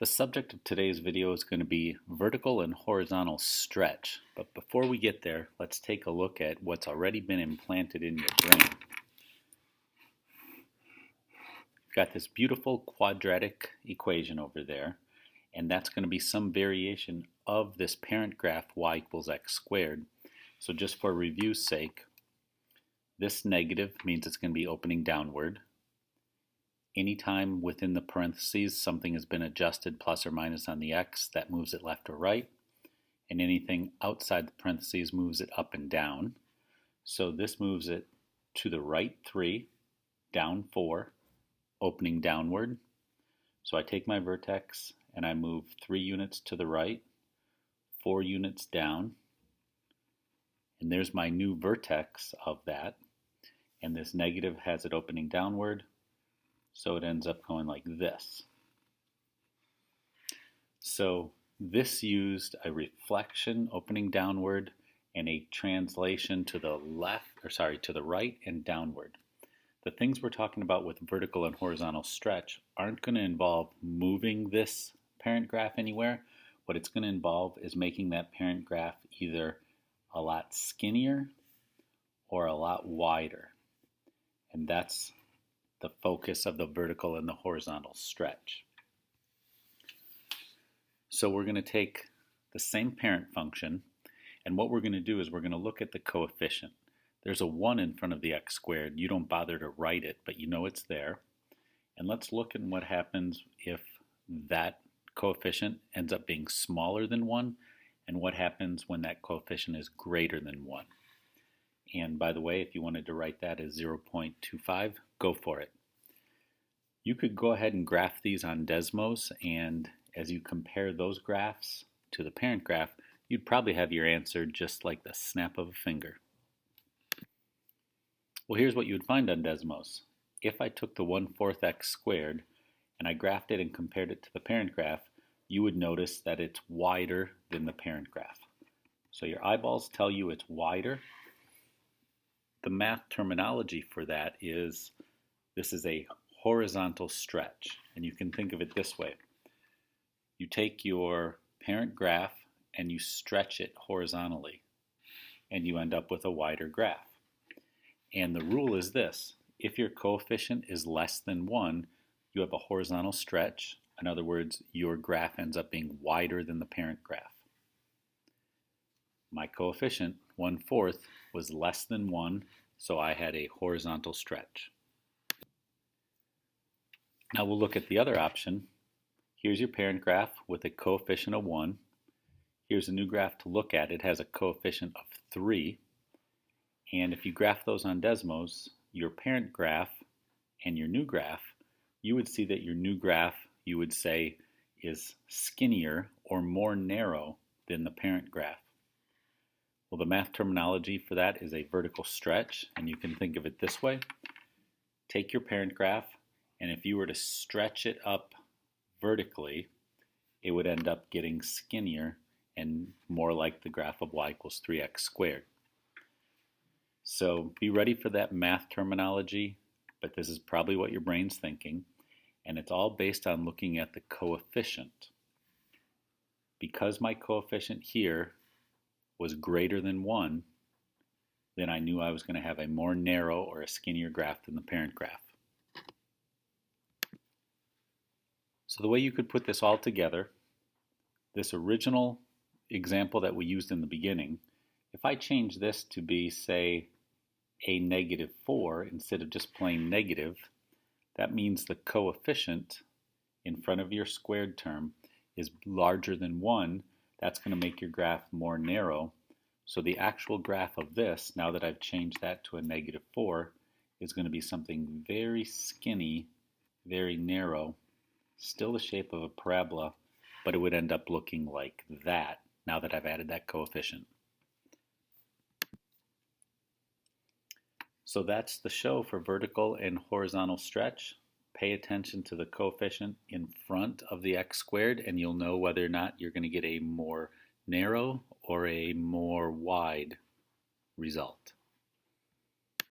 The subject of today's video is going to be vertical and horizontal stretch. But before we get there, let's take a look at what's already been implanted in your brain. You've got this beautiful quadratic equation over there, and that's going to be some variation of this parent graph y equals x squared. So just for review's sake, this negative means it's going to be opening downward. Anytime within the parentheses something has been adjusted plus or minus on the x, that moves it left or right. And anything outside the parentheses moves it up and down. So this moves it to the right 3, down 4, opening downward. So I take my vertex and I move 3 units to the right, 4 units down. And there's my new vertex of that. And this negative has it opening downward. So it ends up going like this. So this used a reflection opening downward and a translation to the to the right and downward. The things we're talking about with vertical and horizontal stretch aren't going to involve moving this parent graph anywhere. What it's going to involve is making that parent graph either a lot skinnier or a lot wider. And that's the focus of the vertical and the horizontal stretch. So we're going to take the same parent function, and what we're going to do is we're going to look at the coefficient. There's a 1 in front of the x squared. You don't bother to write it, but you know it's there. And let's look at what happens if that coefficient ends up being smaller than 1, and what happens when that coefficient is greater than 1. And by the way, if you wanted to write that as 0.25, go for it. You could go ahead and graph these on Desmos, and as you compare those graphs to the parent graph, you'd probably have your answer just like the snap of a finger. Well, here's what you would find on Desmos. If I took the 1/4 x squared and I graphed it and compared it to the parent graph, you would notice that it's wider than the parent graph. So your eyeballs tell you it's wider. The math terminology for that is this is a horizontal stretch, and you can think of it this way. You take your parent graph and you stretch it horizontally, and you end up with a wider graph. And the rule is this: if your coefficient is less than 1, you have a horizontal stretch. In other words, your graph ends up being wider than the parent graph. My coefficient, 1/4, was less than 1, so I had a horizontal stretch. Now we'll look at the other option. Here's your parent graph with a coefficient of 1. Here's a new graph to look at. It has a coefficient of 3. And if you graph those on Desmos, your parent graph and your new graph, you would see that your new graph, you would say, is skinnier or more narrow than the parent graph. Well, the math terminology for that is a vertical stretch, and you can think of it this way. Take your parent graph, and if you were to stretch it up vertically, it would end up getting skinnier and more like the graph of y equals 3x squared. So be ready for that math terminology, but this is probably what your brain's thinking, and it's all based on looking at the coefficient. Because my coefficient here was greater than 1, then I knew I was going to have a more narrow or a skinnier graph than the parent graph. So the way you could put this all together, this original example that we used in the beginning, if I change this to be, say, a -4 instead of just plain negative, that means the coefficient in front of your squared term is larger than 1. That's going to make your graph more narrow. So the actual graph of this, now that I've changed that to a -4, is going to be something very skinny, very narrow, still the shape of a parabola, but it would end up looking like that now that I've added that coefficient. So that's the show for vertical and horizontal stretch. Pay attention to the coefficient in front of the x squared, and you'll know whether or not you're going to get a more narrow or a more wide result.